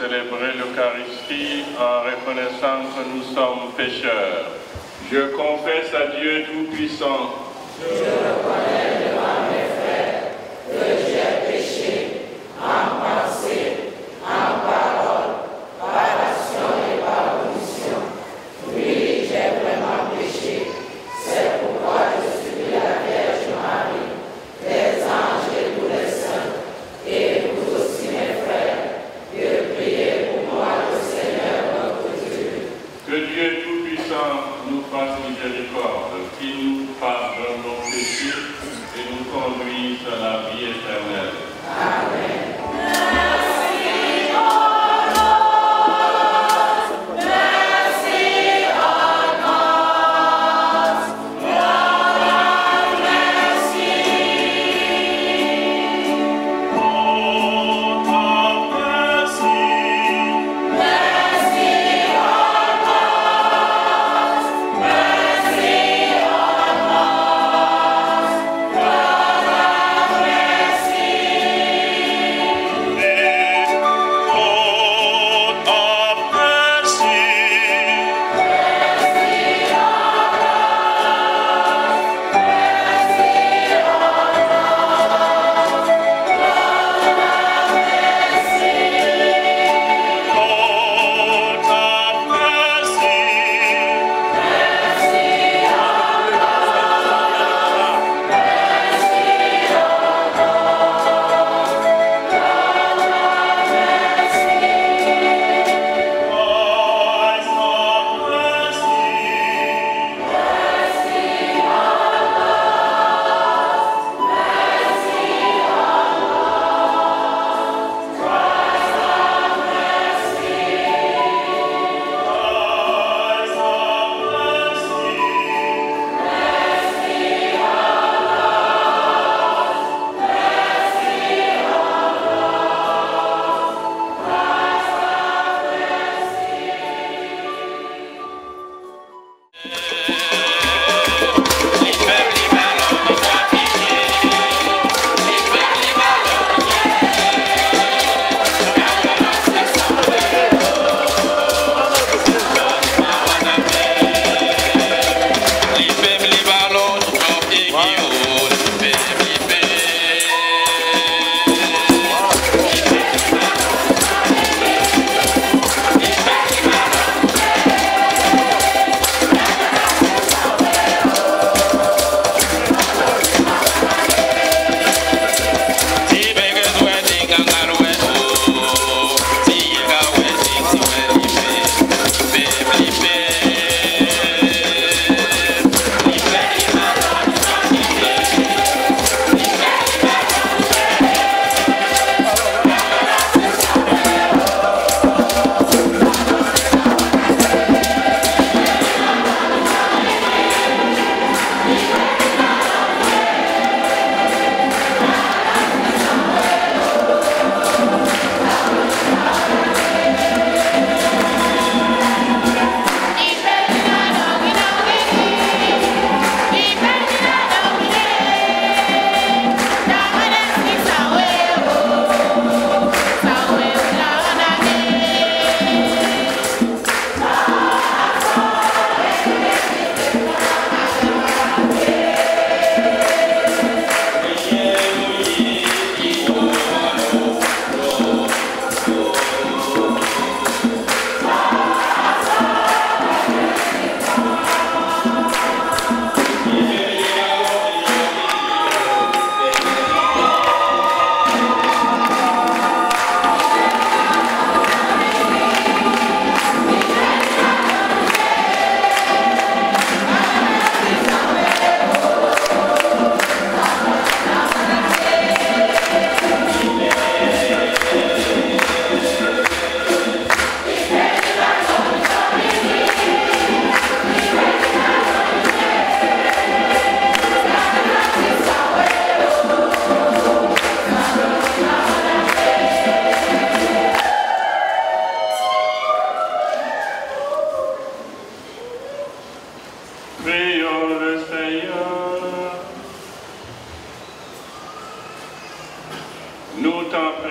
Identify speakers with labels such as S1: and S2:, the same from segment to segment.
S1: célébrer l'Eucharistie en reconnaissant que nous sommes pécheurs. Je confesse à Dieu Tout-Puissant.
S2: Je reconnais devant mes frères que j'ai péché en pensée, en parole, par action et par omission. Oui, j'ai vraiment péché. C'est pourquoi je supplie la Vierge Marie, les anges et tous les saints, et vous aussi mes frères, de prier pour moi le Seigneur notre Dieu.
S1: Que Dieu Tout-Puissant nous fasse miséricorde, qui nous pardonne nos péchés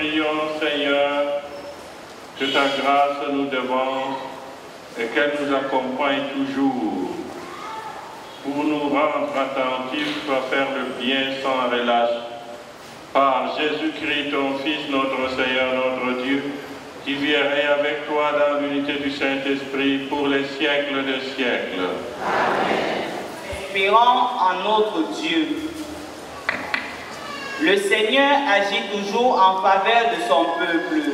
S1: prions, Seigneur, que ta grâce nous devance et qu'elle nous accompagne toujours pour nous rendre attentifs à faire le bien sans relâche. Par Jésus-Christ, ton Fils, notre Seigneur, notre Dieu, qui vit avec toi dans l'unité du Saint-Esprit pour les siècles des siècles.
S3: Amen. Espérons en notre Dieu. Le Seigneur agit toujours en faveur de son peuple.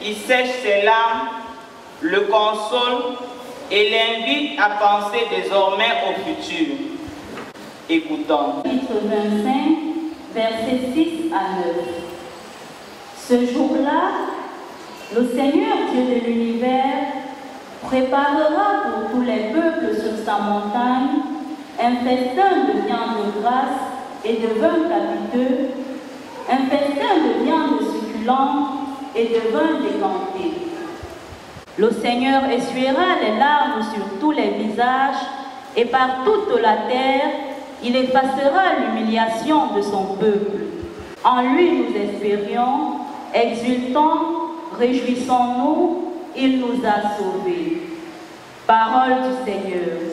S3: Il sèche ses larmes, le console et l'invite à penser désormais au futur. Écoutons.
S4: Chapitre 25, versets 6 à 9. Ce jour-là, le Seigneur Dieu de l'univers préparera pour tous les peuples sur sa montagne un festin de viande grasse et de vin capiteux, un festin de viande succulente et de vin décanté. Le Seigneur essuiera les larmes sur tous les visages et par toute la terre, il effacera l'humiliation de son peuple. En lui nous espérions, exultons, réjouissons-nous, il nous a sauvés. Parole du Seigneur.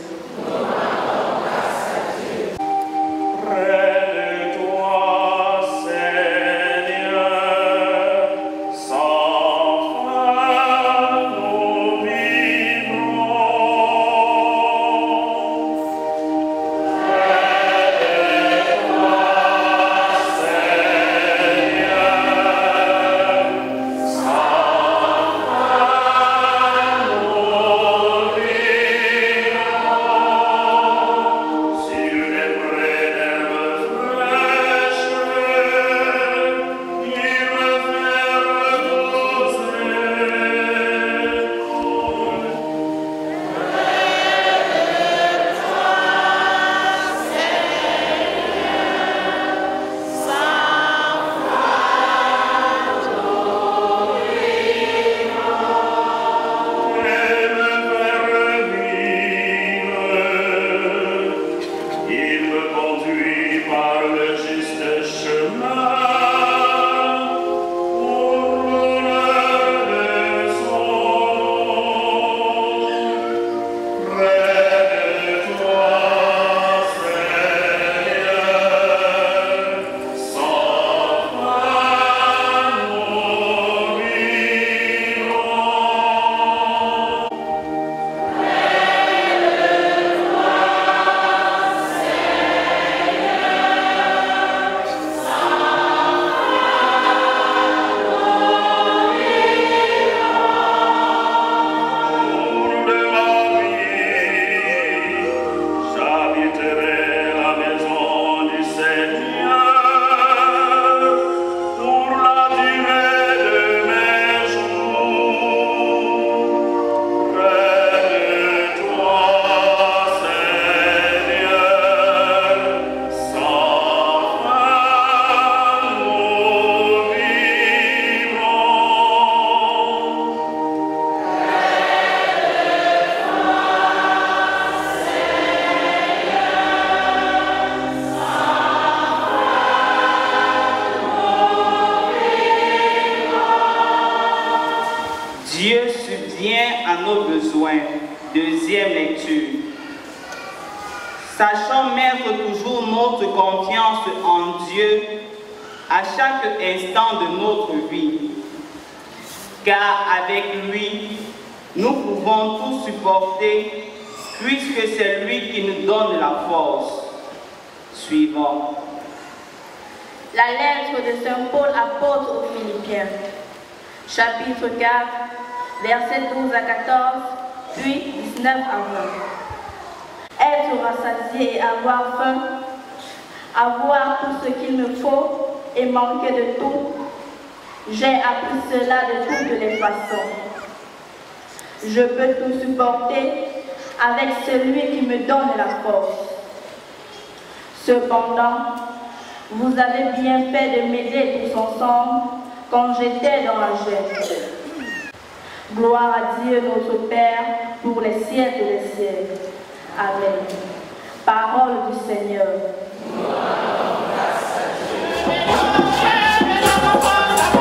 S3: Dieu subvient à nos besoins. Deuxième lecture. Sachons mettre toujours notre confiance en Dieu à chaque instant de notre vie. Car avec lui, nous pouvons tout supporter puisque c'est lui qui nous donne la force. Suivant.
S5: La lettre de Saint Paul apôtre aux Philippiens, chapitre 4, versets 12 à 14, puis 19 à 20. Être rassasié et avoir faim, avoir tout ce qu'il me faut et manquer de tout, j'ai appris cela de toutes les façons. Je peux tout supporter avec celui qui me donne la force. Cependant, vous avez bien fait de m'aider tous ensemble quand j'étais dans la gêne. Gloire à Dieu notre Père pour les siècles des siècles. Amen. Parole du Seigneur.
S2: Grâce à Dieu.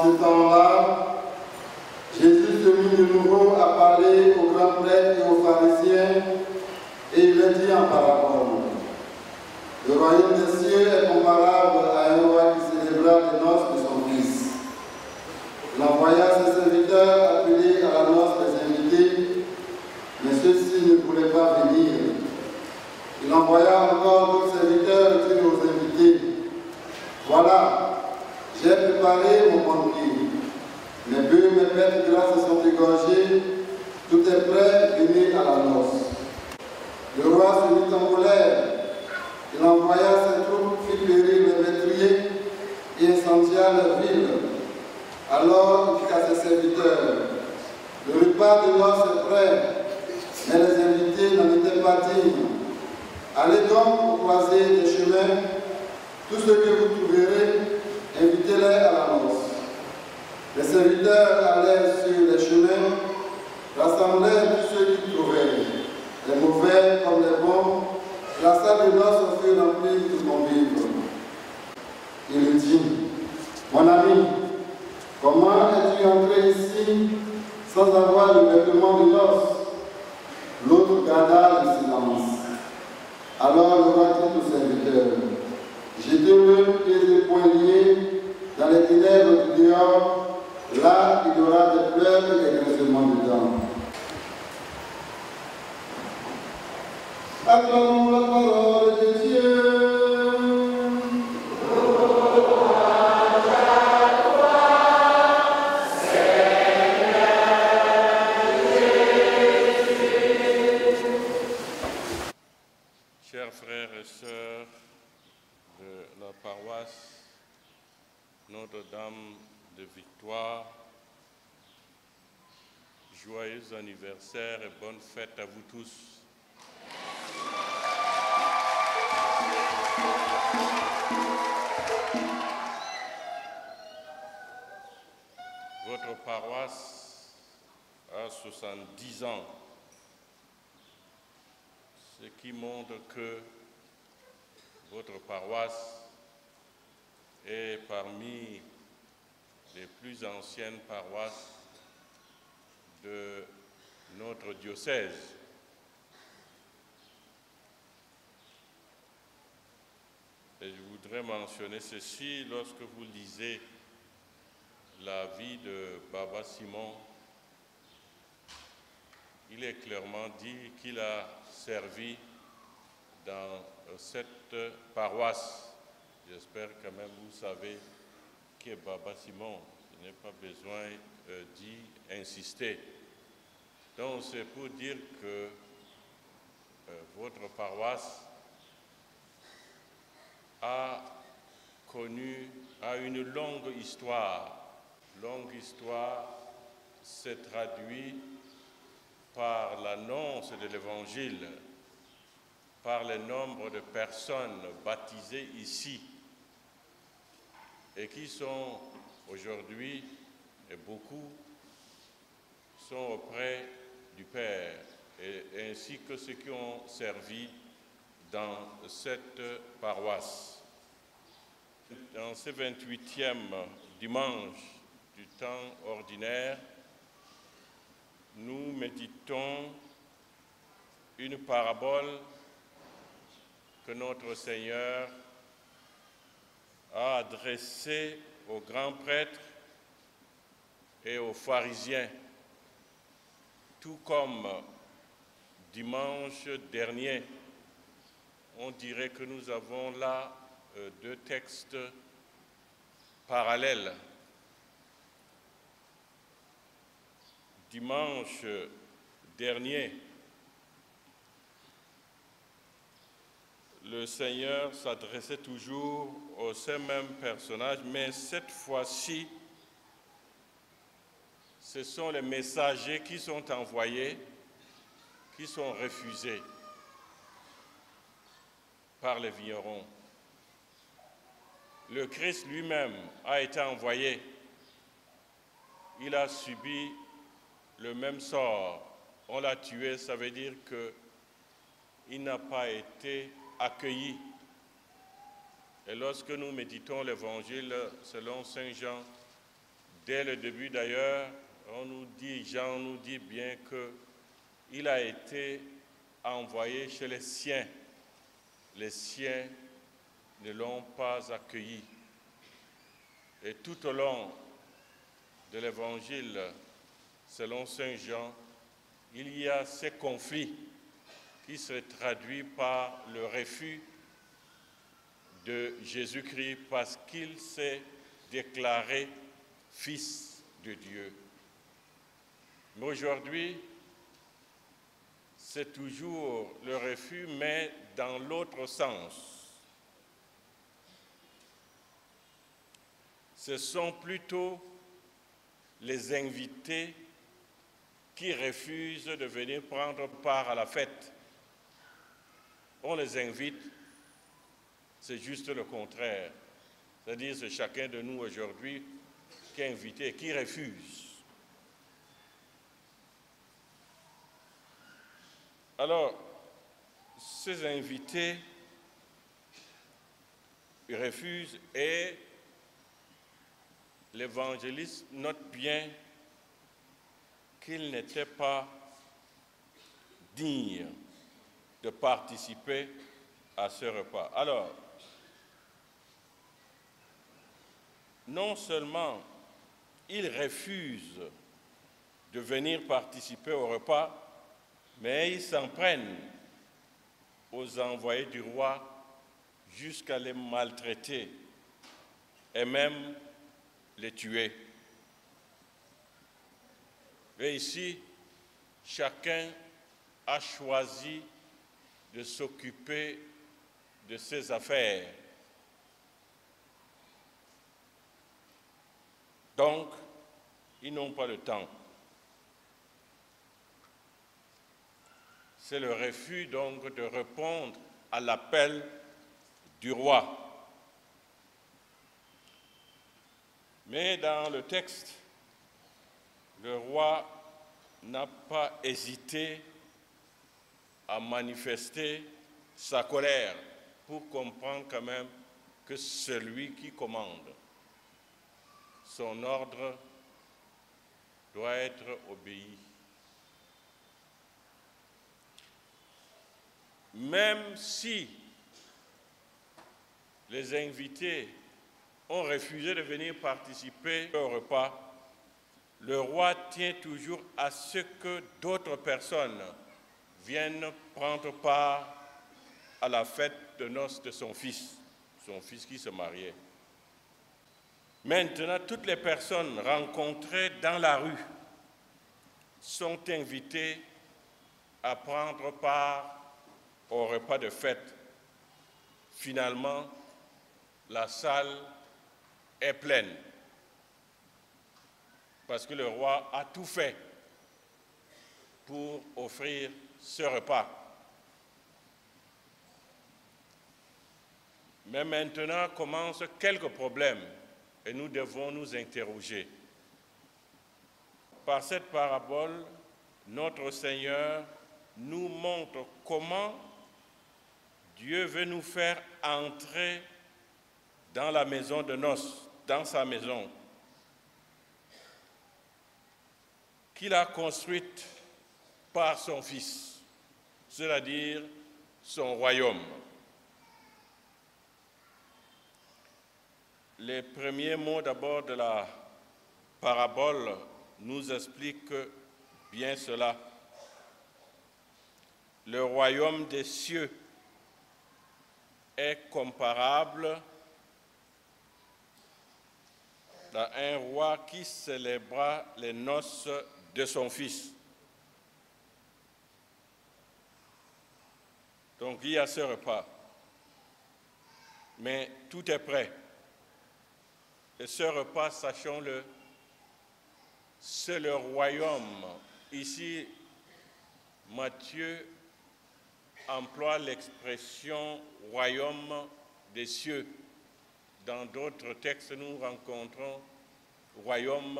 S6: En ce temps-là, Jésus se mit de nouveau à parler aux grands prêtres et aux pharisiens, et il leur dit en parabole. Le royaume des cieux est comparable à un roi qui célébra les noces de son fils. Il envoya ses serviteurs appelés à la noce des invités, mais ceux-ci ne voulaient pas venir. Il envoya encore d'autres serviteurs dire aux invités, « Voilà, j'ai préparé mon banquet. Mes bœufs, mes bêtes grasses sont égorgés, tout est prêt, venez à la noce. » Le roi se mit en colère. Il envoya ses troupes, fit périr les métriers et incendia la ville. Alors il dit à ses serviteurs, « Le repas de noces est prêt, mais les invités n'en étaient pas dignes. Allez donc au croisé des chemins, tous ceux que vous trouverez, invitez-les à la noce. » Les serviteurs allèrent sur les chemins, rassemblèrent tous ceux qu'ils trouvaient, les mauvais comme les bons. La salle de noces fut remplie de convives. Il lui dit, « Mon ami, comment es-tu entré ici sans avoir le vêtement de noces ?» L'autre garda le silence. Alors le roi dit aux serviteurs, « Jetez-le pieds et poings liés dans les ténèbres du dehors, là il y aura des pleurs et des grincements de dents. » Acclamons la parole de Dieu.
S1: Chers frères et sœurs de la paroisse Notre-Dame de Victoire, joyeux anniversaire et bonne fête à vous tous. Votre paroisse a 70 ans, ce qui montre que votre paroisse est parmi les plus anciennes paroisses de notre diocèse. Et je voudrais mentionner ceci, lorsque vous lisez la vie de Baba Simon, il est clairement dit qu'il a servi dans cette paroisse. J'espère quand même vous savez qui est Baba Simon. Je n'ai pas besoin d'y insister. Donc c'est pour dire que votre paroisse a une longue histoire. Longue histoire s'est traduite par l'annonce de l'Évangile, par le nombre de personnes baptisées ici et qui sont aujourd'hui, et beaucoup, sont auprès du Père, et ainsi que ceux qui ont servi dans cette paroisse. Dans ce 28e dimanche du temps ordinaire, nous méditons une parabole que notre Seigneur a adressée aux grands prêtres et aux pharisiens, tout comme dimanche dernier. On dirait que nous avons là deux textes parallèles. Dimanche dernier, le Seigneur s'adressait toujours aux ces mêmes personnages, mais cette fois-ci, ce sont les messagers qui sont envoyés, qui sont refusés par les vignerons. Le Christ lui-même a été envoyé. Il a subi le même sort. On l'a tué, ça veut dire qu'il n'a pas été accueilli. Et lorsque nous méditons l'Évangile selon Saint Jean Dès le début d'ailleurs, Jean nous dit bien qu'il a été envoyé chez les siens. Les siens ne l'ont pas accueilli. Et tout au long de l'Évangile, selon Saint Jean, il y a ces conflits qui se traduisent par le refus de Jésus-Christ parce qu'il s'est déclaré Fils de Dieu. Mais aujourd'hui, c'est toujours le refus, mais dans l'autre sens. Ce sont plutôt les invités qui refusent de venir prendre part à la fête. On les invite, c'est juste le contraire. C'est-à-dire c'est chacun de nous aujourd'hui qui est invité et qui refuse. Alors, ces invités refusent et l'évangéliste note bien qu'ils n'étaient pas dignes de participer à ce repas. Alors, non seulement ils refusent de venir participer au repas, mais ils s'en prennent aux envoyés du roi jusqu'à les maltraiter et même les tuer. Et ici, chacun a choisi de s'occuper de ses affaires. Donc, ils n'ont pas le temps. C'est le refus donc de répondre à l'appel du roi. Mais dans le texte, le roi n'a pas hésité à manifester sa colère pour comprendre quand même que c'est lui qui commande. Son ordre doit être obéi. Même si les invités ont refusé de venir participer au repas, le roi tient toujours à ce que d'autres personnes viennent prendre part à la fête de noces de son fils qui se mariait. Maintenant, toutes les personnes rencontrées dans la rue sont invitées à prendre part au repas de fête. Finalement, la salle est pleine parce que le roi a tout fait pour offrir ce repas. Mais maintenant commencent quelques problèmes et nous devons nous interroger. Par cette parabole, notre Seigneur nous montre comment Dieu veut nous faire entrer dans la maison de noces, dans sa maison, qu'il a construite par son Fils, c'est-à-dire son royaume. Les premiers mots d'abord de la parabole nous expliquent bien cela. Le royaume des cieux est comparable à un roi qui célébra les noces de son fils. Donc il y a ce repas, mais tout est prêt. Et ce repas, sachons-le, c'est le royaume. Ici, Matthieu emploie l'expression « royaume des cieux ». Dans d'autres textes, nous rencontrons « royaume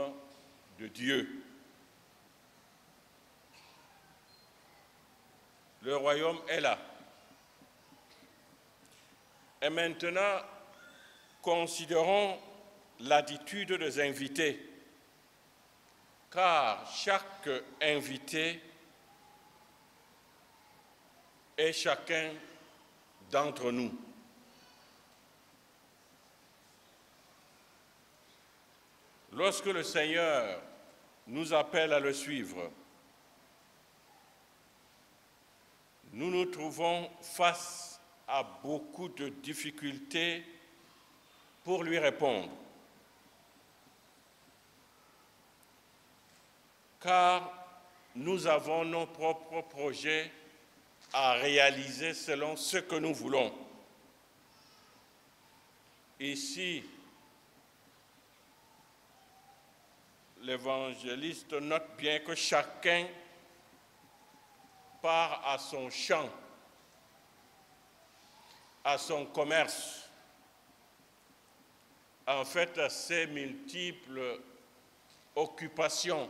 S1: de Dieu ». Le royaume est là. Et maintenant, considérons l'attitude des invités. car chaque invité est chacun d'entre nous. Lorsque le Seigneur nous appelle à le suivre, nous nous trouvons face à beaucoup de difficultés pour lui répondre. Car nous avons nos propres projets à réaliser selon ce que nous voulons. Ici, l'évangéliste note bien que chacun part à son champ, à son commerce, en fait à ses multiples occupations.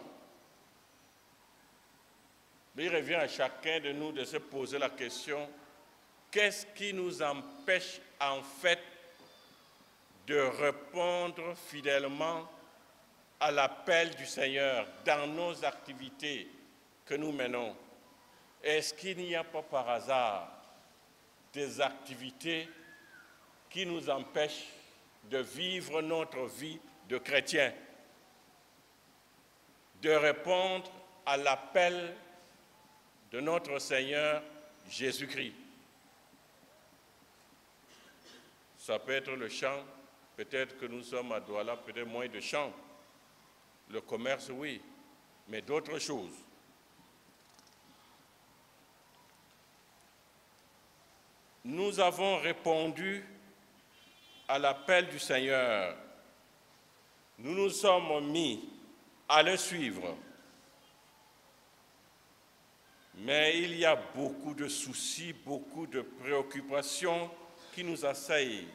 S1: Mais il revient à chacun de nous de se poser la question, qu'est-ce qui nous empêche en fait de répondre fidèlement à l'appel du Seigneur dans nos activités que nous menons? Est-ce qu'il n'y a pas par hasard des activités qui nous empêchent de vivre notre vie de chrétien, de répondre à l'appel de notre Seigneur Jésus-Christ? Ça peut être le chant, peut-être que nous sommes à Douala, peut-être moins de chants. Le commerce, oui, mais d'autres choses. Nous avons répondu à l'appel du Seigneur. Nous nous sommes mis à le suivre. Mais il y a beaucoup de soucis, beaucoup de préoccupations qui nous assaillent.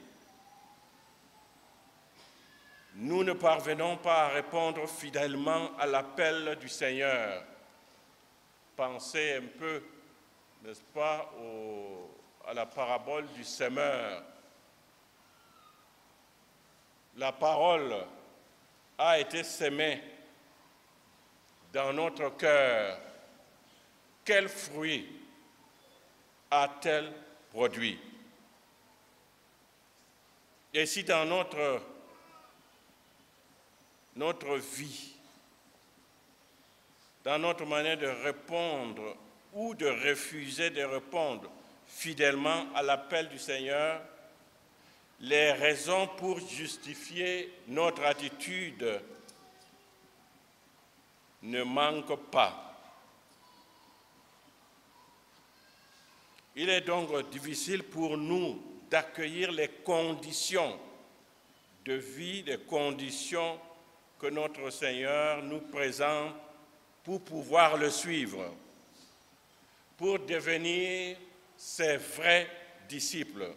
S1: Nous ne parvenons pas à répondre fidèlement à l'appel du Seigneur. Pensez un peu, n'est-ce pas, à la parabole du semeur. La parole a été sémée dans notre cœur. Quel fruit a-t-elle produit? Et si dans notre vie, dans notre manière de répondre ou de refuser de répondre fidèlement à l'appel du Seigneur, les raisons pour justifier notre attitude ne manquent pas. Il est donc difficile pour nous d'accueillir les conditions de vie, les conditions que notre Seigneur nous présente pour pouvoir le suivre, pour devenir ses vrais disciples.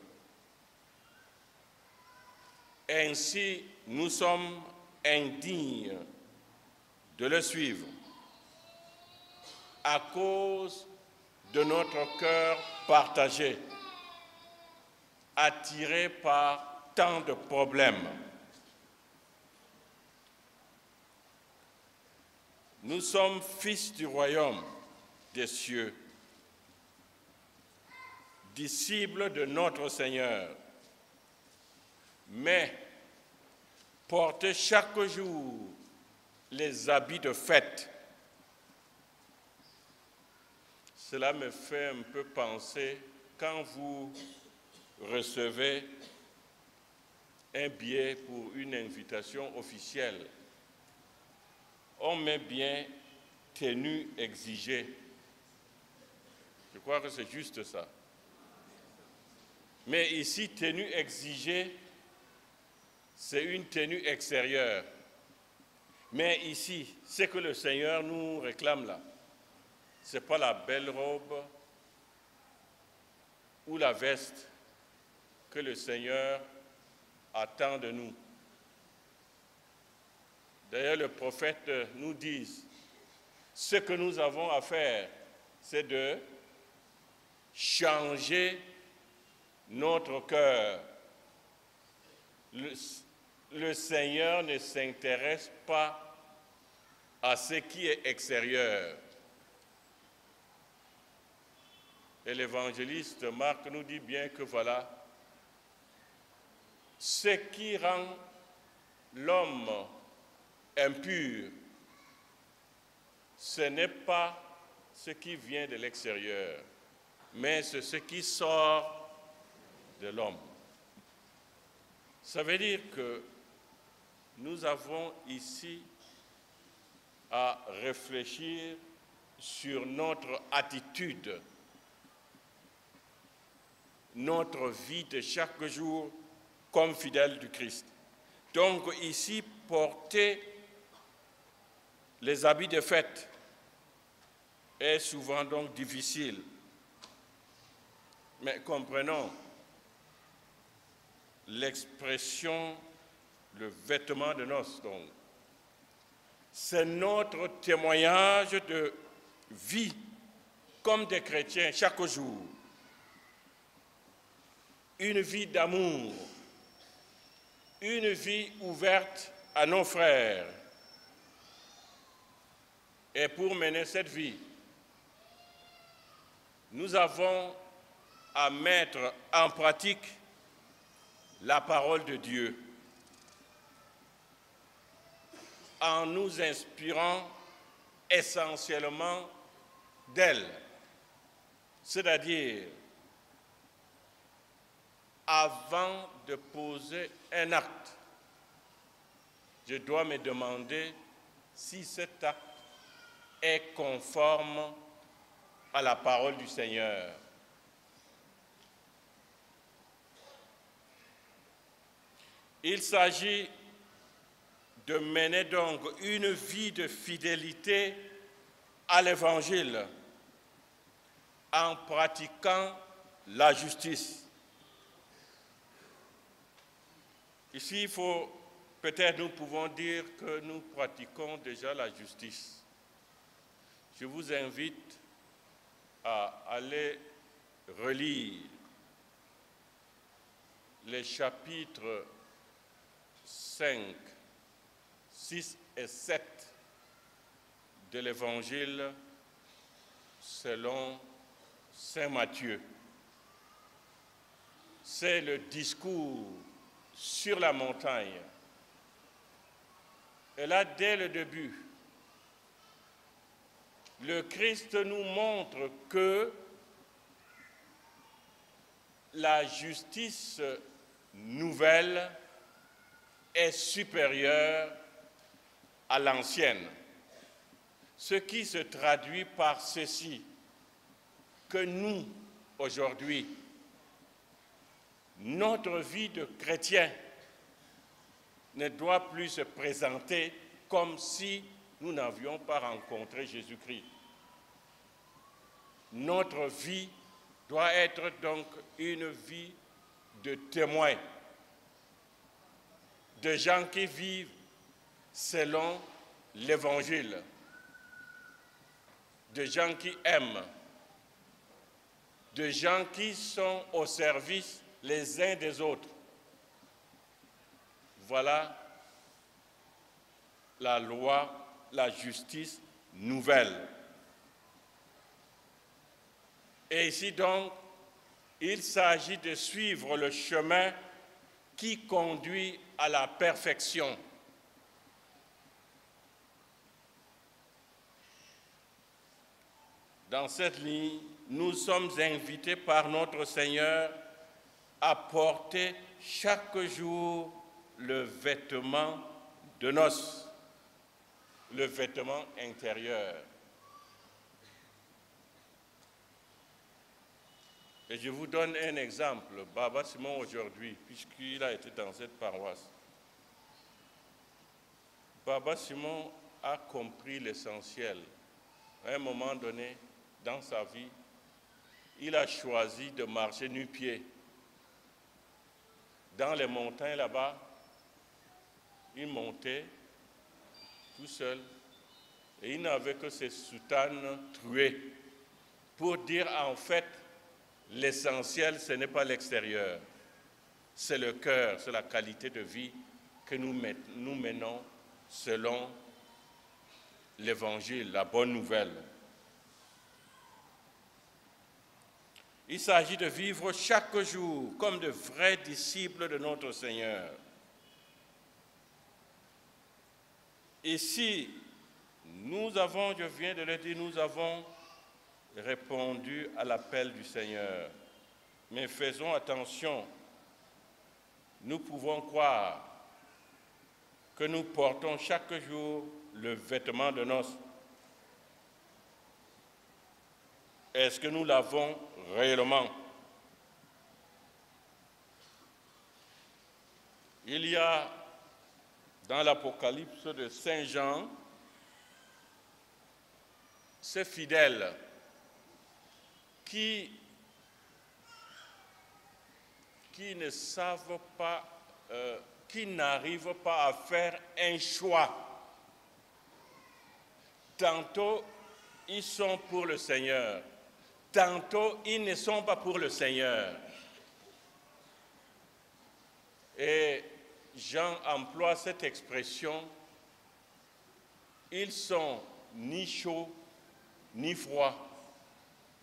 S1: Ainsi, nous sommes indignes de le suivre à cause de notre cœur partagé, attiré par tant de problèmes. Nous sommes fils du royaume des cieux, disciples de notre Seigneur, mais porter chaque jour les habits de fête. Cela me fait un peu penser quand vous recevez un billet pour une invitation officielle. On met bien tenue exigée. Je crois que c'est juste ça. Mais ici, tenue exigée, c'est une tenue extérieure. Mais ici, ce que le Seigneur nous réclame là, ce n'est pas la belle robe ou la veste que le Seigneur attend de nous. D'ailleurs, le prophète nous dit, ce que nous avons à faire, c'est de changer notre cœur. Le Seigneur ne s'intéresse pas à ce qui est extérieur. Et l'évangéliste Marc nous dit bien que voilà, ce qui rend l'homme impur, ce n'est pas ce qui vient de l'extérieur, mais c'est ce qui sort de l'homme. Ça veut dire que nous avons ici à réfléchir sur notre attitude, notre vie de chaque jour comme fidèles du Christ. Donc ici, porter les habits de fête est souvent donc difficile. Mais comprenons l'expression, le vêtement de noces, donc. C'est notre témoignage de vie comme des chrétiens chaque jour. Une vie d'amour, une vie ouverte à nos frères. Et pour mener cette vie, nous avons à mettre en pratique la parole de Dieu en nous inspirant essentiellement d'elle, c'est-à-dire avant de poser un acte, je dois me demander si cet acte est conforme à la parole du Seigneur. Il s'agit de mener donc une vie de fidélité à l'Évangile en pratiquant la justice. Ici, peut-être nous pouvons dire que nous pratiquons déjà la justice. Je vous invite à aller relire les chapitres 5, 6 et 7 de l'Évangile selon saint Matthieu. C'est le discours sur la montagne. Et là, dès le début, le Christ nous montre que la justice nouvelle est supérieure à l'ancienne. Ce qui se traduit par ceci, que nous, aujourd'hui, notre vie de chrétien ne doit plus se présenter comme si nous n'avions pas rencontré Jésus-Christ. Notre vie doit être donc une vie de témoins, de gens qui vivent selon l'Évangile, de gens qui aiment, de gens qui sont au service les uns des autres. Voilà la loi, la justice nouvelle. Et ici donc, il s'agit de suivre le chemin qui conduit à la perfection. Dans cette ligne, nous sommes invités par notre Seigneur à porter chaque jour le vêtement de noces, le vêtement intérieur. Et je vous donne un exemple. Baba Simon aujourd'hui, puisqu'il a été dans cette paroisse. Baba Simon a compris l'essentiel. À un moment donné, dans sa vie, il a choisi de marcher nu-pied. Dans les montagnes là-bas, il montait tout seul et il n'avait que ses soutanes trouées pour dire en fait, l'essentiel, ce n'est pas l'extérieur, c'est le cœur, c'est la qualité de vie que nous menons selon l'évangile, la bonne nouvelle. Il s'agit de vivre chaque jour comme de vrais disciples de notre Seigneur. Ici, nous avons, je viens de le dire, nous avons répondu à l'appel du Seigneur. Mais faisons attention, nous pouvons croire que nous portons chaque jour le vêtement de noces. Est-ce que nous l'avons réellement? Il y a dans l'Apocalypse de Saint Jean, ces fidèles qui ne savent pas, qui n'arrivent pas à faire un choix. Tantôt, ils sont pour le Seigneur. Tantôt, ils ne sont pas pour le Seigneur. Et Jean emploie cette expression, ils sont ni chauds ni froids.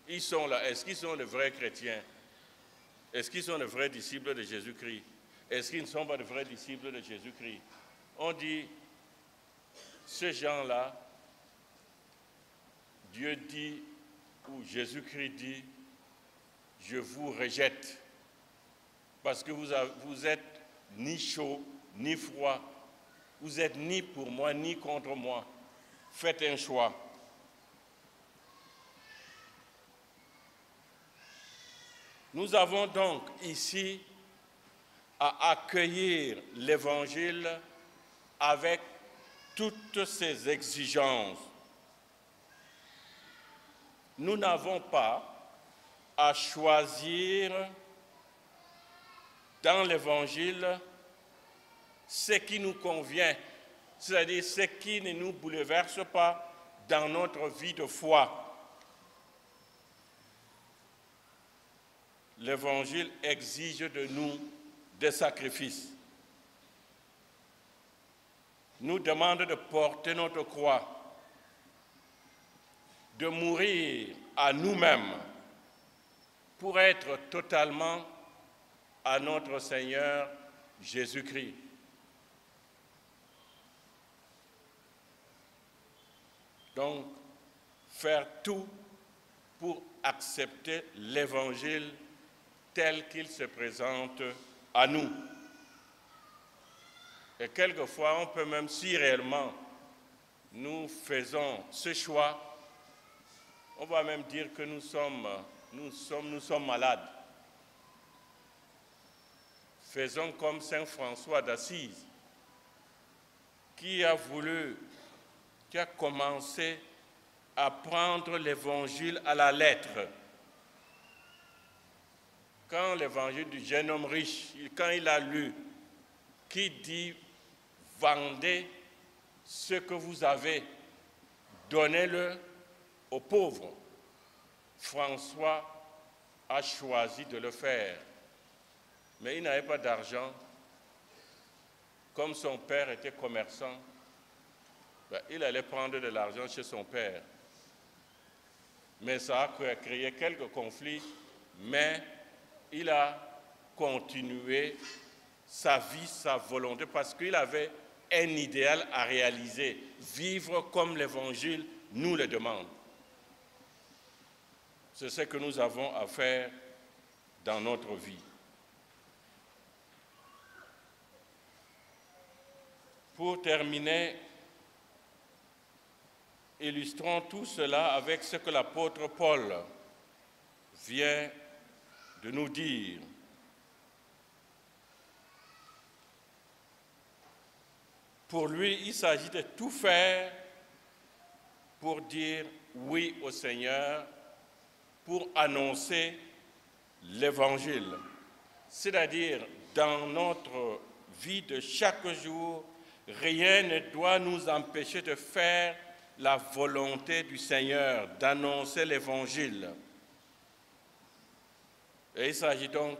S1: Ils sont là. Est-ce qu'ils sont de vrais chrétiens? Est-ce qu'ils sont de vrais disciples de Jésus-Christ? Est-ce qu'ils ne sont pas de vrais disciples de Jésus-Christ? On dit, ces gens-là, Dieu dit, ou Jésus-Christ dit, je vous rejette, parce que vous êtes ni chaud, ni froid, vous êtes ni pour moi, ni contre moi. Faites un choix. Nous avons donc ici à accueillir l'Évangile avec toutes ses exigences. Nous n'avons pas à choisir dans l'Évangile ce qui nous convient, c'est-à-dire ce qui ne nous bouleverse pas dans notre vie de foi. L'Évangile exige de nous des sacrifices. Nous demande de porter notre croix, de mourir à nous-mêmes pour être totalement à notre Seigneur Jésus-Christ. Donc, faire tout pour accepter l'Évangile tel qu'il se présente à nous. Et quelquefois, on peut même, si réellement nous faisons ce choix, on va même dire que nous sommes malades. Faisons comme Saint François d'Assise, qui a commencé à prendre l'Évangile à la lettre. Quand l'Évangile du jeune homme riche, quand il a lu, qui dit « Vendez ce que vous avez, donnez-le aux pauvres », François a choisi de le faire. Mais il n'avait pas d'argent. Comme son père était commerçant, il allait prendre de l'argent chez son père. Mais ça a créé quelques conflits, mais il a continué sa vie, sa volonté, parce qu'il avait un idéal à réaliser, vivre comme l'Évangile nous le demande. C'est ce que nous avons à faire dans notre vie. Pour terminer, illustrons tout cela avec ce que l'apôtre Paul vient de nous dire. Pour lui, il s'agit de tout faire pour dire oui au Seigneur, pour annoncer l'Évangile. C'est-à-dire, dans notre vie de chaque jour, rien ne doit nous empêcher de faire la volonté du Seigneur, d'annoncer l'Évangile. Et il s'agit donc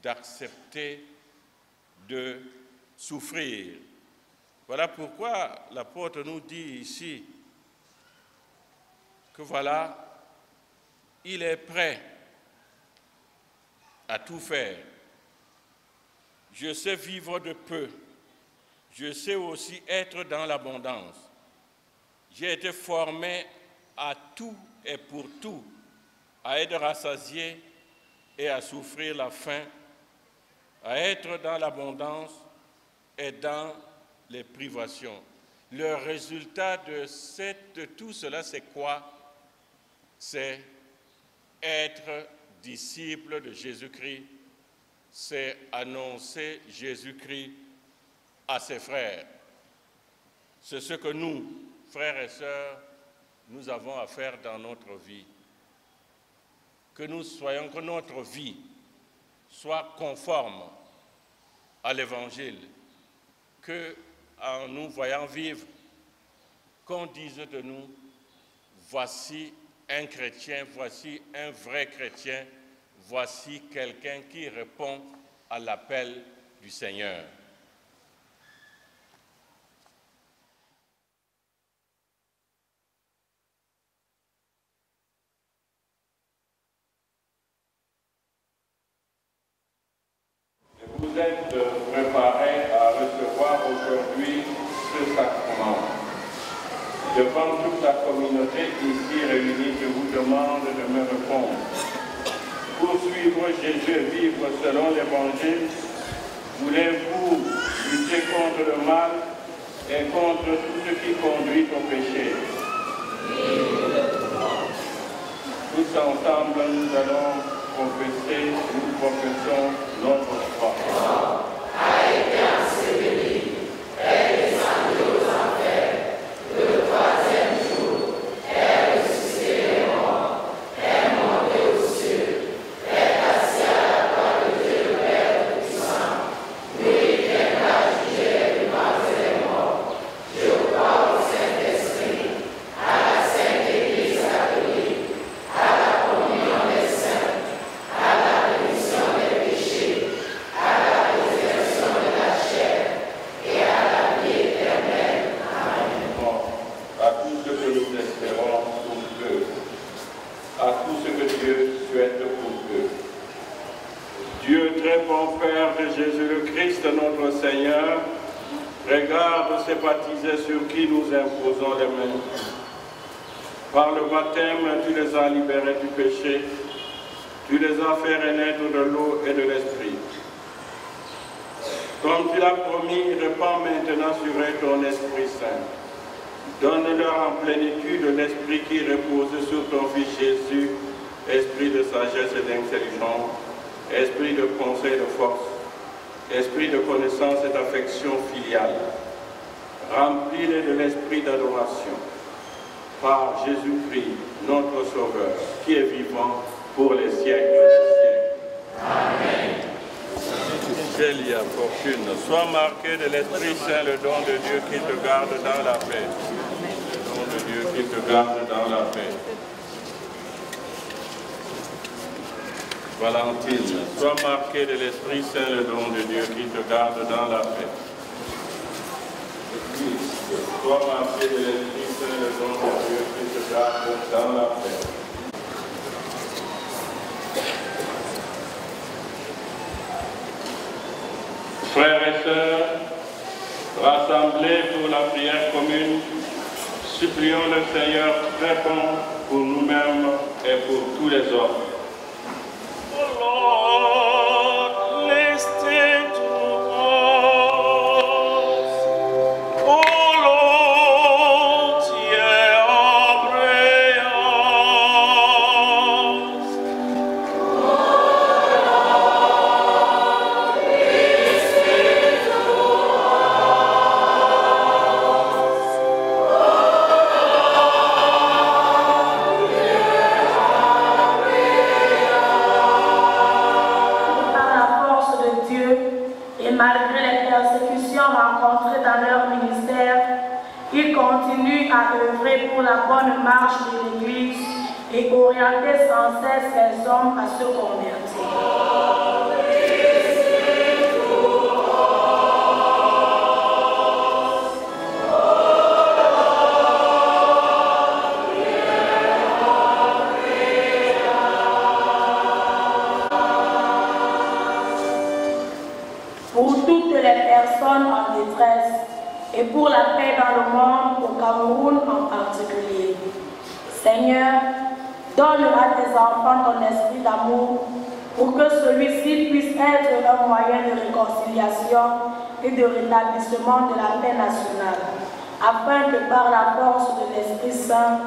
S1: d'accepter de souffrir. Voilà pourquoi l'apôtre nous dit ici que voilà, il est prêt à tout faire. Je sais vivre de peu. Je sais aussi être dans l'abondance. J'ai été formé à tout et pour tout, à être rassasié et à souffrir la faim, à être dans l'abondance et dans les privations. Le résultat de tout cela, c'est quoi? C'est être disciple de Jésus-Christ, c'est annoncer Jésus-Christ à ses frères. C'est ce que nous, frères et sœurs, nous avons à faire dans notre vie. Que notre vie soit conforme à l'Évangile, que en nous voyant vivre, qu'on dise de nous, voici un chrétien, voici un vrai chrétien, voici quelqu'un qui répond à l'appel du Seigneur. Vous êtes préparés à recevoir aujourd'hui ce sacrement. Devant toute la communauté ici réunie, je vous demande de me répondre. Pour suivre Jésus et vivre selon l'Évangile, voulez-vous lutter contre le mal et contre tout ce qui conduit au péché? Tous ensemble, nous allons confesser, nous professons notre foi.
S2: A été enseveli, est descendu aux enfers, le troisième jour, est ressuscité des morts, est monté aux cieux, est assis à la droite de Dieu le Père Tout-Puissant. Lui viendra juger les vivants et les morts. Je crois au Saint-Esprit, à la Sainte Église catholique, à la communion des saints, à la rémission des péchés, à la résurrection de la chair et à la vie éternelle. Amen.
S1: À tout ce que nous espérons pour eux, à tout ce que Dieu souhaite pour eux. Dieu, très bon Père de Jésus le Christ, notre Seigneur, regarde ces baptisés sur qui nous imposons les mains. Par le baptême, tu les as libérés du péché, tu les as fait renaître de l'eau et de l'esprit. Comme tu l'as promis, répands maintenant sur eux ton Esprit Saint. Donne-leur en plénitude l'esprit qui repose sur ton Fils Jésus, esprit de sagesse et d'intelligence, esprit de conseil et de force, esprit de connaissance et d'affection filiale. Remplis-les de l'esprit d'adoration. Par Jésus-Christ, notre Sauveur, qui est vivant pour les siècles des siècles.
S2: Amen.
S1: Gélia, fortune, sois marqué de l'Esprit Saint, le don de Dieu qui te garde dans la paix. Le don de Dieu qui te garde dans la paix. Valentine, sois marqué de l'Esprit Saint, le don de Dieu qui te garde dans la paix. Christ, sois marqué de l'Esprit Saint, le don de Dieu qui te garde dans la paix. Frères et sœurs, rassemblés pour la prière commune, supplions le Seigneur très bon pour nous-mêmes et pour tous les hommes. Oh Lord, listen to us. Oh Lord, hear our prayers.
S5: Ils continuent à œuvrer pour la bonne marche de l'Église et orienter sans cesse les hommes à se convertir.
S7: et pour la paix dans le monde, au Cameroun en particulier. Seigneur, donne à tes enfants ton esprit d'amour pour que celui-ci puisse être un moyen de réconciliation et de rétablissement de la paix nationale, afin que par la force de l'Esprit Saint,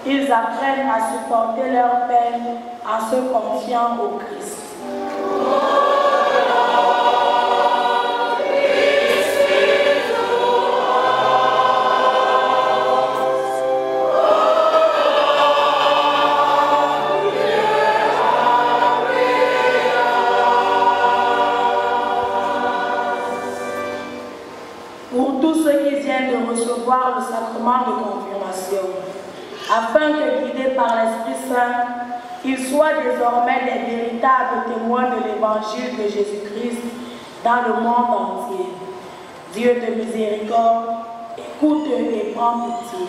S7: ils apprennent à supporter leur peine en se confiant au Christ. Pour tous ceux qui viennent de recevoir le sacrement de confirmation, afin que, guidés par l'Esprit Saint, ils soient désormais des véritables témoins de l'évangile de Jésus-Christ dans le monde entier. Dieu de miséricorde, écoute et prends pitié.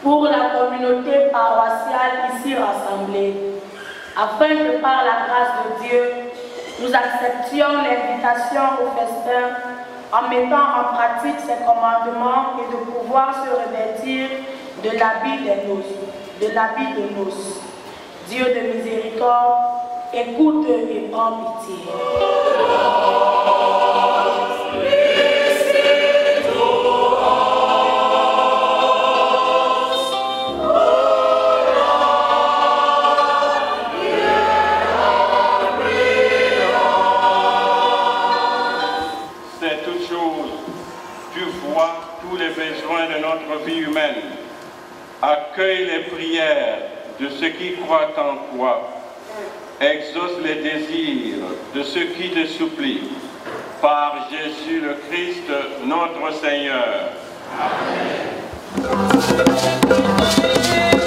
S7: Pour la communauté paroissiale ici rassemblée, afin que par la grâce de Dieu, nous acceptions l'invitation au festin en mettant en pratique ses commandements et de pouvoir se revêtir de l'habit de noces. Dieu de miséricorde, écoute et prends pitié.
S1: Tous les besoins de notre vie humaine. Accueille les prières de ceux qui croient en toi. Exauce les désirs de ceux qui te supplient. Par Jésus le Christ, notre Seigneur. Amen.
S2: Yeah.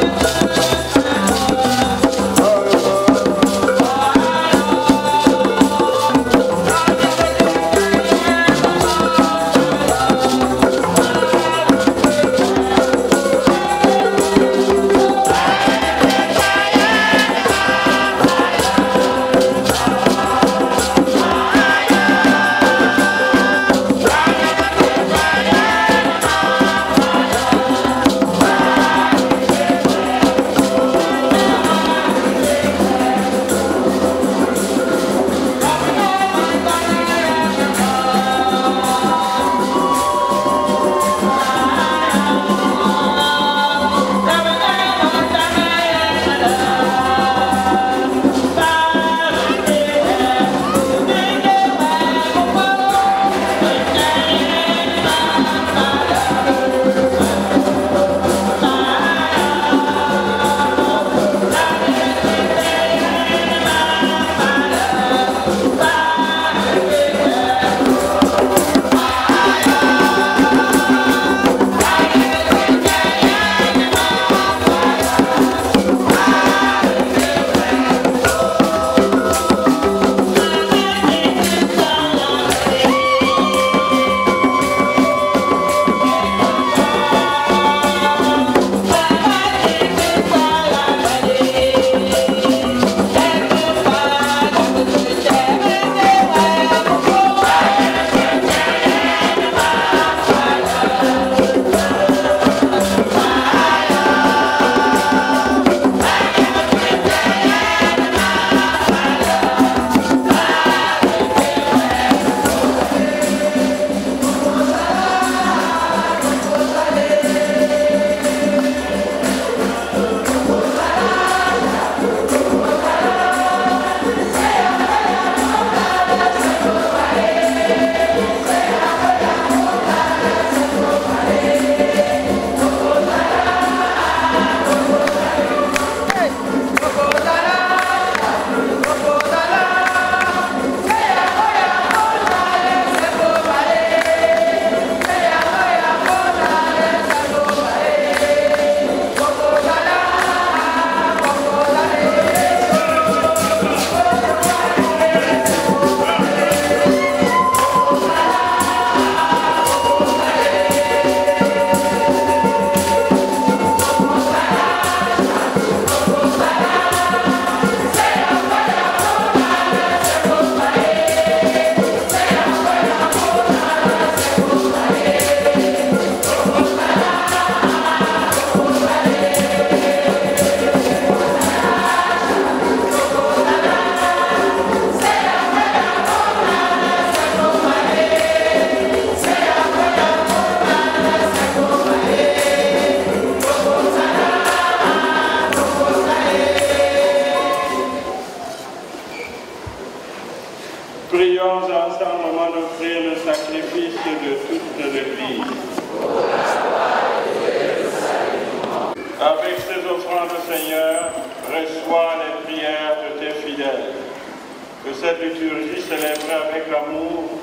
S1: cette liturgie célébrée avec amour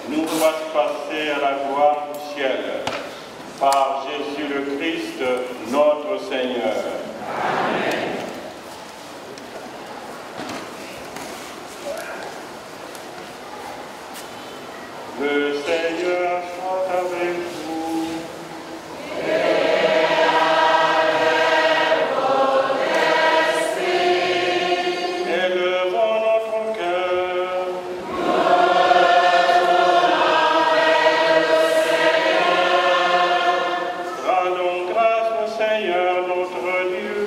S1: nous fasse passer à la gloire du ciel. Par Jésus le Christ, notre Seigneur. Amen. Le Seigneur soit avec vous.
S2: Et avec votre esprit.
S1: Élevons notre cœur. Rendons grâce au Seigneur notre Dieu.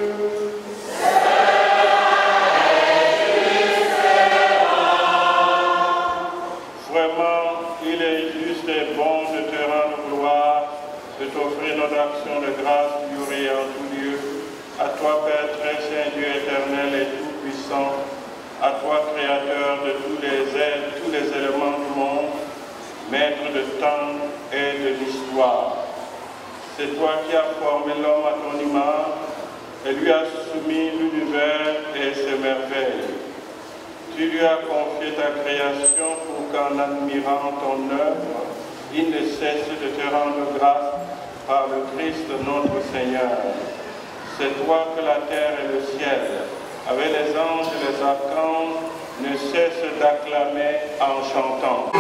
S1: Vraiment, il est juste et bon de te rendre gloire, de t'offrir notre action de grâce pure et en tout lieu. À toi, Père très saint, Dieu éternel et tout-puissant, à toi, Créateur de tous les éléments du monde, Maître de temps et de l'histoire. C'est toi qui as formé l'homme à ton image et lui as soumis l'univers et ses merveilles. Tu lui as confié ta création pour qu'en admirant ton œuvre, il ne cesse de te rendre grâce par le Christ notre Seigneur. C'est toi que la terre et le ciel, avec les anges et les archanges, ne cessent d'acclamer en chantant.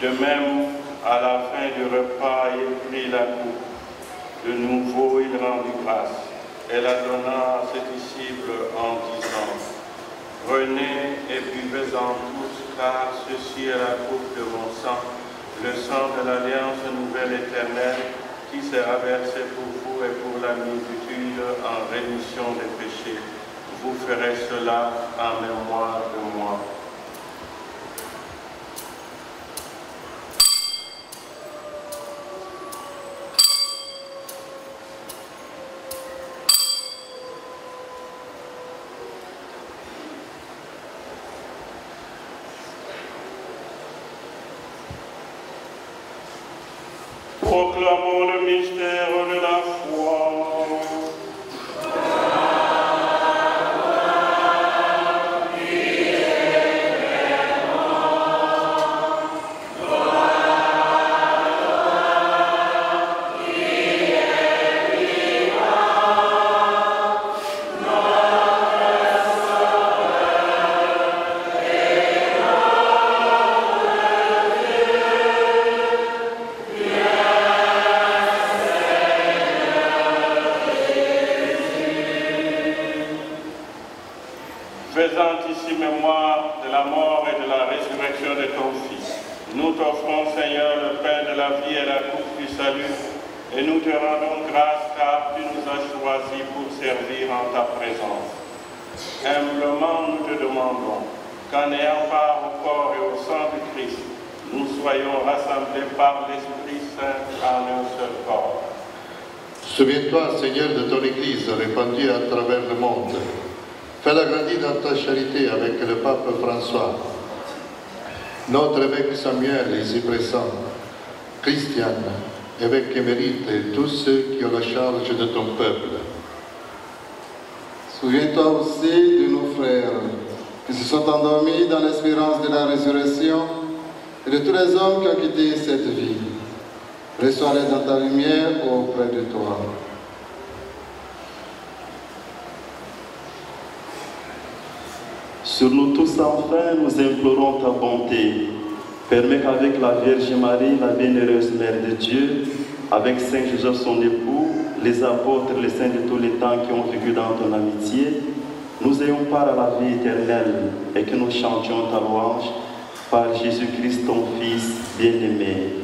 S1: De même, à la fin du repas, il prit la coupe. De nouveau, il rendit grâce et la donna à ses disciples en disant: Prenez et buvez-en tous, car ceci est la coupe de mon sang, le sang de l'alliance nouvelle éternelle, qui sera versé pour vous et pour la multitude en rémission des péchés. Vous ferez cela en mémoire de moi. Proclamons le mystère de la foi. Faisant ici mémoire de la mort et de la résurrection de ton Fils, nous t'offrons, Seigneur, le pain de la vie et la coupe du salut, et nous te rendons grâce car tu nous as choisis pour servir en ta présence. Humblement, nous te demandons qu'en ayant part au corps et au sang du Christ, nous soyons rassemblés par l'Esprit Saint en un seul corps.
S8: Souviens-toi, Seigneur, de ton Église répandue à travers le monde. Fais-la grandir dans ta charité avec le pape François, notre évêque Samuel ici présent, Christiane, évêque émérite et tous ceux qui ont la charge de ton peuple.
S6: Souviens-toi aussi de nos frères qui se sont endormis dans l'espérance de la résurrection et de tous les hommes qui ont quitté cette vie. Reçois-les dans ta lumière auprès de toi.
S9: Sur nous tous enfin, nous implorons ta bonté. Permets qu'avec la Vierge Marie, la bienheureuse Mère de Dieu, avec Saint Joseph son époux, les apôtres, les saints de tous les temps qui ont vécu dans ton amitié, nous ayons part à la vie éternelle et que nous chantions ta louange par Jésus-Christ, ton Fils bien-aimé.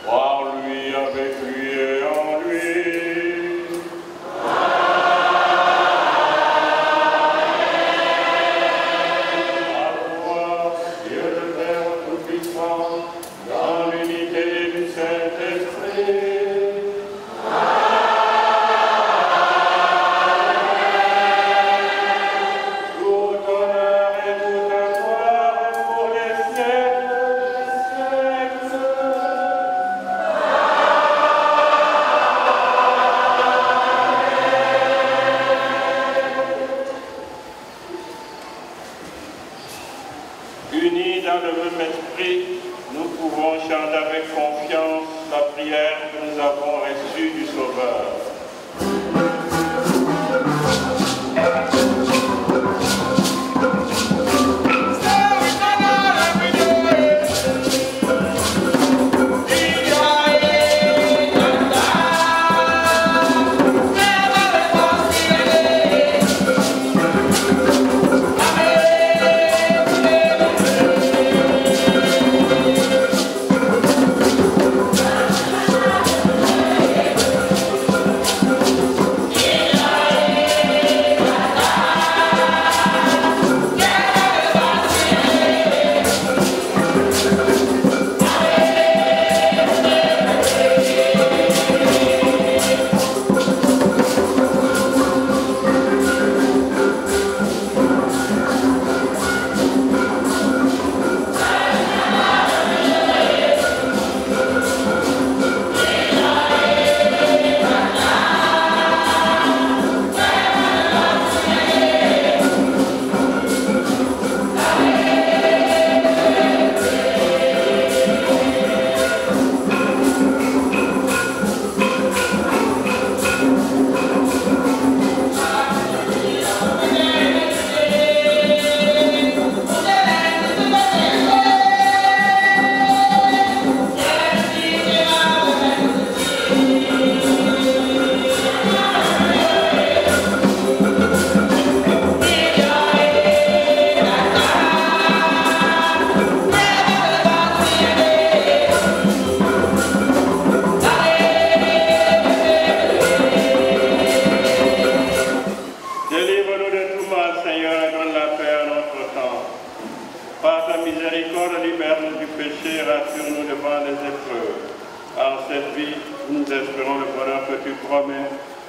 S1: Par lui, avec lui et en lui. À toi, Dieu le Père Tout-Puissant, dans l'unité du Saint-Esprit. Tout honneur et toute gloire pour les siècles des siècles. Unis dans le même esprit, nous pouvons chanter avec confiance la prière que nous avons reçue du Sauveur.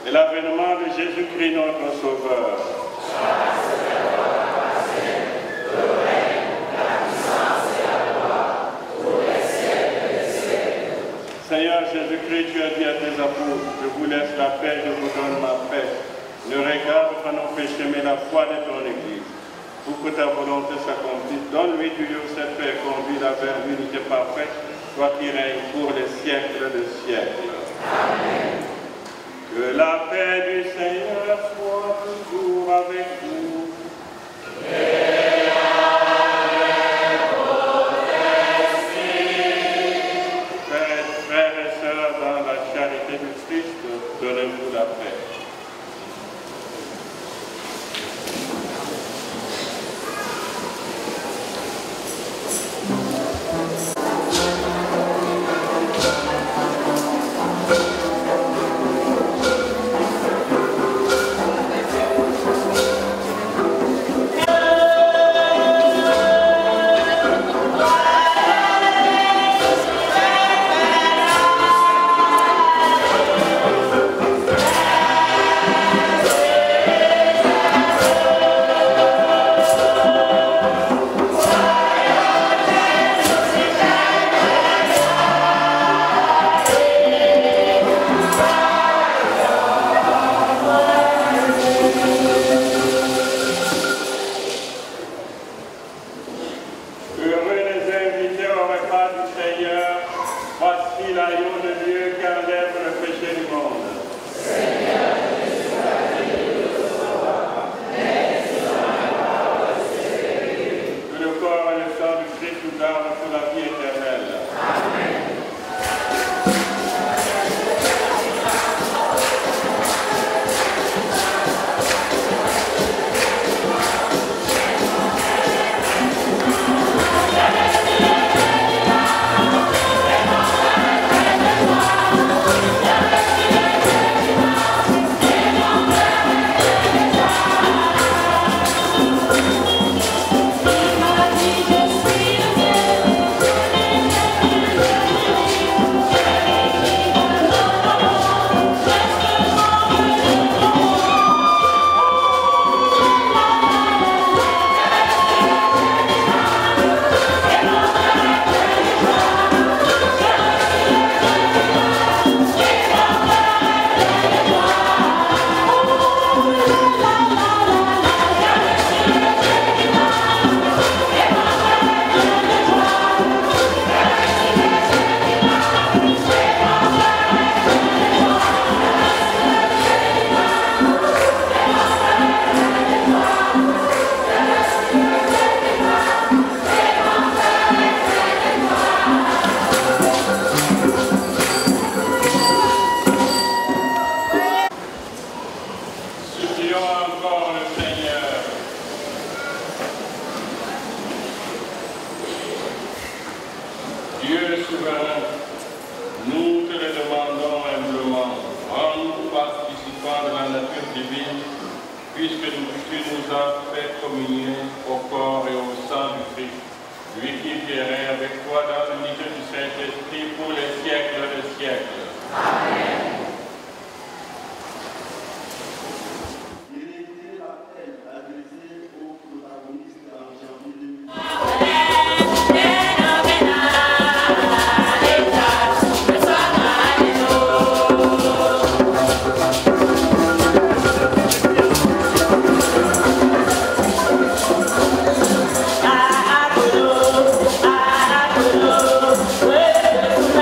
S1: Et l'avènement de Jésus-Christ notre Sauveur. Seigneur Jésus-Christ, tu as dit à tes apôtres, je vous laisse la paix, je vous donne ma paix. Ne regarde pas nos péchés, mais la foi de ton Église. Pour que ta volonté s'accomplisse, donne-lui toujours cette paix, conduis-la vers l'unité parfaite, toi qui règnes pour les siècles de siècles. Amen. Que la paix du Seigneur soit toujours avec vous. Et avec votre esprit. Frères et sœurs, dans la charité du Christ, donnez-vous la paix.
S2: We're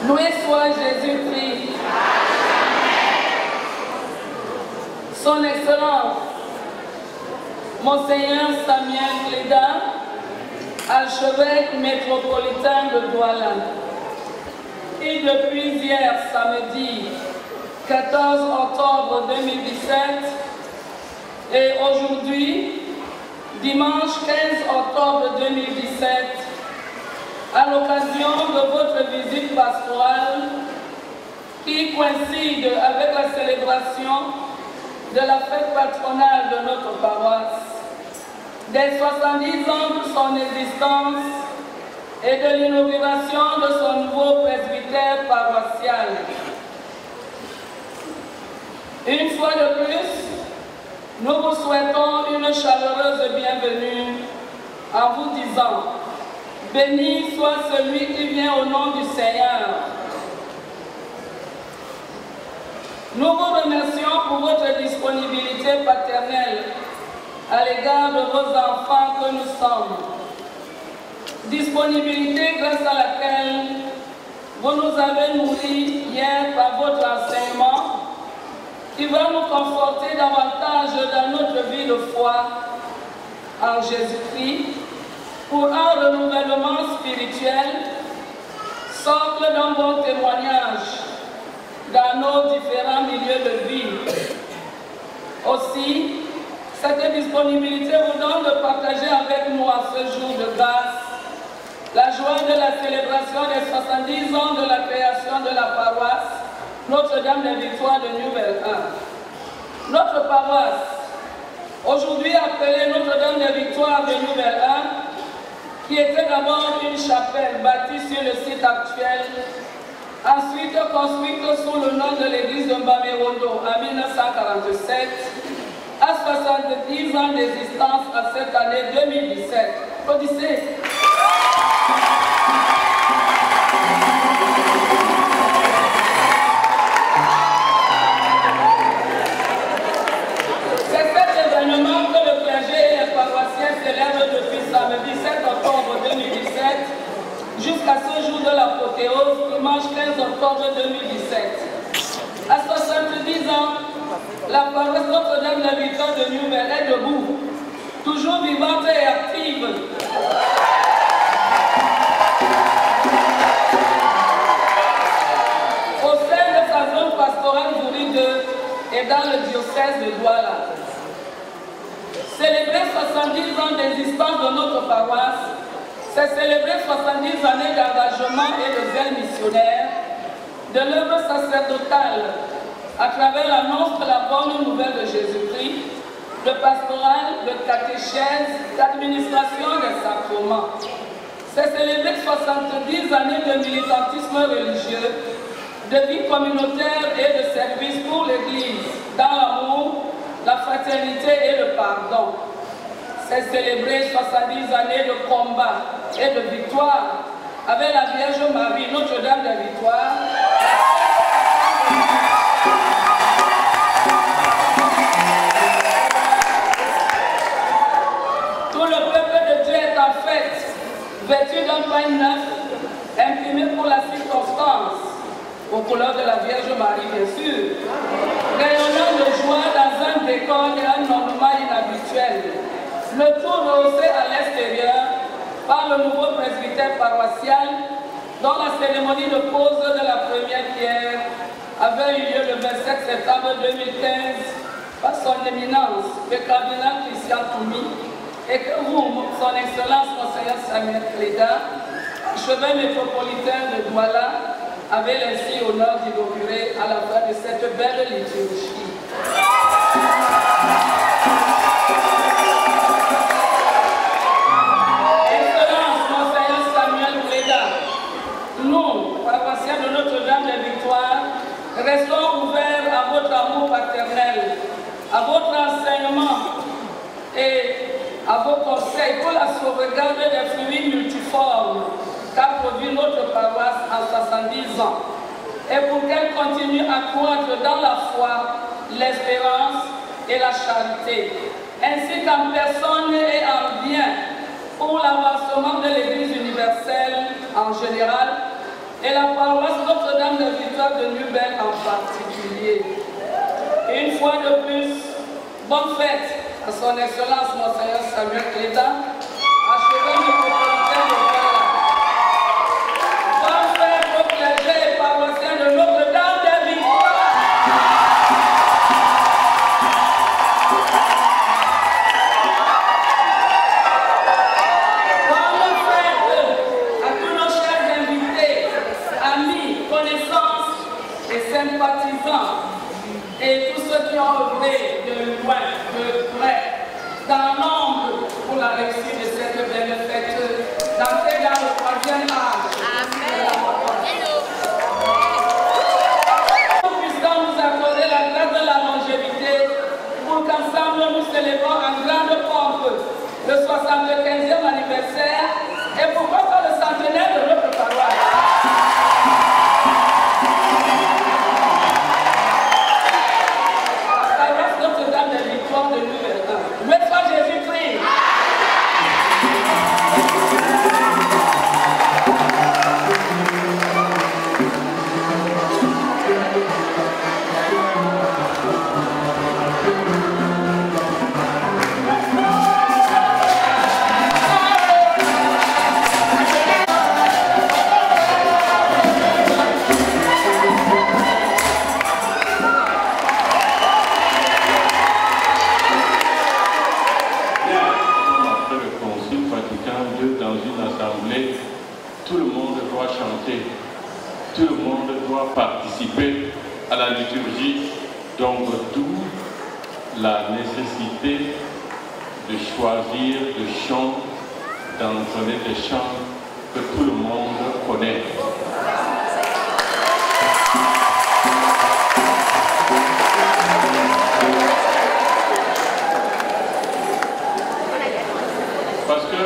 S10: Loué soit Jésus-Christ. Son Excellence, Monseigneur Samuel Cléda, archevêque métropolitain de Douala, qui depuis hier samedi 14 octobre 2017 et aujourd'hui, dimanche 15 octobre 2017, à l'occasion de votre visite pastorale qui coïncide avec la célébration de la fête patronale de notre paroisse, des 70 ans de son existence et de l'inauguration de son nouveau presbytère paroissial. Une fois de plus, nous vous souhaitons une chaleureuse bienvenue en vous disant « Béni soit celui qui vient au nom du Seigneur ». Nous vous remercions pour votre disponibilité paternelle à l'égard de vos enfants que nous sommes. Disponibilité grâce à laquelle vous nous avez nourris hier par votre enseignement qui va nous conforter davantage dans notre vie de foi en Jésus-Christ pour un renouvellement spirituel, socle d'un bon témoignage dans nos différents milieux de vie. Aussi, cette disponibilité vous donne de partager avec nous à ce jour de grâce la joie de la célébration des 70 ans de la création de la paroisse Notre-Dame des Victoires de Nouvelle-1. Notre paroisse, aujourd'hui appelée Notre-Dame des Victoires de Nouvelle-1, qui était d'abord une chapelle bâtie sur le site actuel, ensuite construite sous le nom de l'église de Mbamerondo en 1947, à 70 ans d'existence à cette année 2017. Applaudissez. C'est cet événement que le clergé et les paroissiens célèbrent depuis samedi 7 octobre 2017 jusqu'à ce jour de l'apothéose, dimanche 15 octobre 2017. À 70 ans, la paroisse Notre-Dame de Victoire de Nouvelle est debout, toujours vivante et active. Au sein de sa zone pastorale Bouri 2 et dans le diocèse de Douala. Célébrer 70 ans d'existence de notre paroisse, c'est célébrer 70 années d'engagement et de zèle missionnaire, de l'œuvre sacerdotale à travers l'annonce de la bonne nouvelle de Jésus-Christ, de pastoral, de catéchèse, d'administration des sacrements. C'est célébrer 70 années de militantisme religieux, de vie communautaire et de service pour l'Église, dans l'amour, la fraternité et le pardon. C'est célébrer 70 années de combat et de victoire avec la Vierge Marie, Notre-Dame des Victoires. Tout le peuple de Dieu est en fête, vêtu d'un pain neuf, imprimé pour la circonstance, aux couleurs de la Vierge Marie, bien sûr, rayonnant de joie dans un décor et un ornement inhabituel. Le tout rehaussé à l'extérieur par le nouveau presbytère paroissial, dont la cérémonie de pose de la première pierre avait eu lieu le 27 septembre 2015 par son éminence, le cardinal Christian Toumi, et que vous, son Excellence Monseigneur Samuel Cléda, archevêque métropolitain de Douala, avez ainsi l'honneur d'inaugurer à la fin de cette belle liturgie. Excellence Monseigneur Samuel Cléda, nous, paroissiens de Notre-Dame des Victoires, restons ouverts à votre amour paternel, à votre enseignement et à vos conseils pour la sauvegarde des fruits multiformes qu'a produit notre paroisse en 70 ans et pour qu'elle continue à croître dans la foi, l'espérance et la charité, ainsi qu'en personne et en bien pour l'avancement de l'Église universelle en général et la paroisse Notre-Dame de Victoire de Nubel en particulier. Une fois de plus, bonne fête à son Excellence Monseigneur Samuel Cléda, archevêque métropolitain de Douala. Bonne fête aux clergés et paroissiens de Notre-Dame de Victoire. Bonne fête à tous nos chers invités, amis, connaissances et sympathisants, et tous ceux qui ont œuvré de loin, de près, dans nombre pour la réussite de cette belle fête, d'entrer dans le 3e âge. Nous puissions nous accorder la grâce de la longévité pour qu'ensemble nous célébrons en grande pompe le 75e anniversaire et pourquoi pas le centenaire de notre paroisse. Notre-Dame de Victoire de Nubel. Loué soit Jésus-Christ.
S1: Tout le monde doit chanter, tout le monde doit participer à la liturgie, donc d'où la nécessité de choisir des chants, d'entonner des chants que tout le monde connaît. Parce que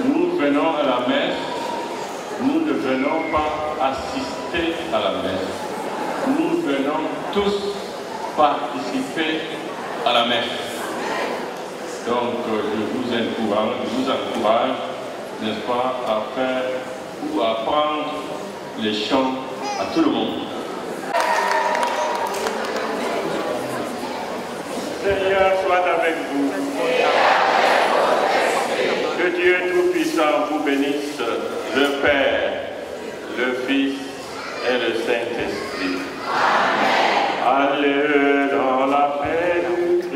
S1: nous venons à la messe, nous ne venons pas assister à la messe. Nous venons tous participer à la messe. Donc je vous encourage, n'est-ce pas, à faire ou à apprendre les chants à tout le monde. Seigneur soit avec vous. Que Dieu Tout-Puissant vous bénisse, le Père, le Fils et le Saint-Esprit. Allez dans la paix du Christ.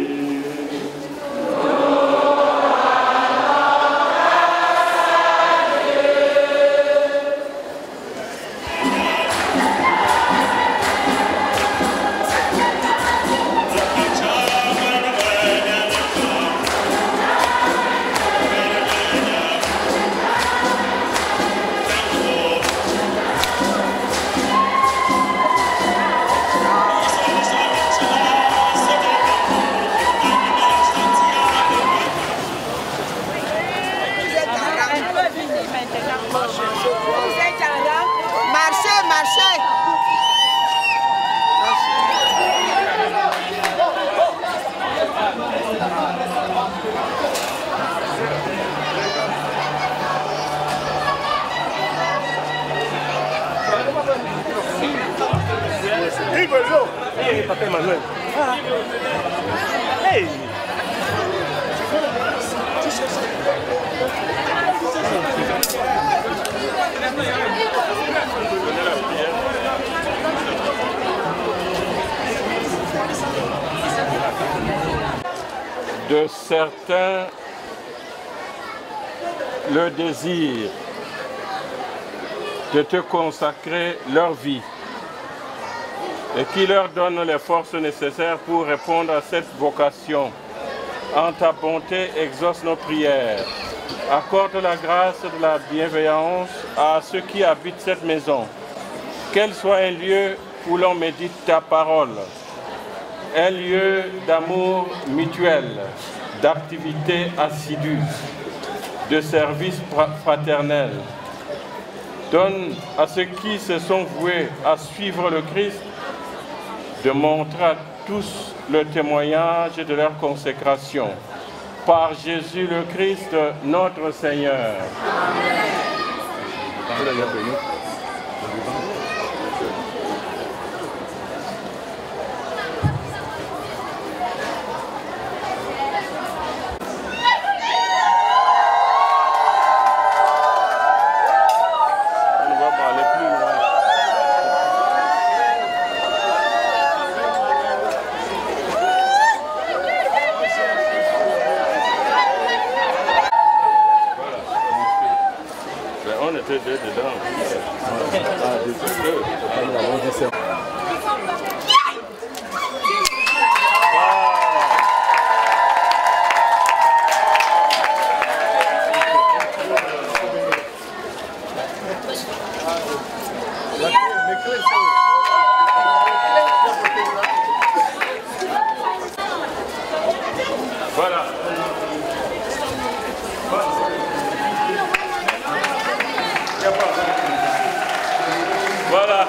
S1: De certains, le désir de te consacrer leur vie et qui leur donne les forces nécessaires pour répondre à cette vocation. En ta bonté, exauce nos prières. Accorde la grâce de la bienveillance à ceux qui habitent cette maison. Qu'elle soit un lieu où l'on médite ta parole, un lieu d'amour mutuel, d'activité assidue, de service fraternel. Donne à ceux qui se sont voués à suivre le Christ de montrer à tous le témoignage de leur consécration. Par Jésus le Christ, notre Seigneur. Amen. mettez deux dedans. Voilà. Voilà. Voilà.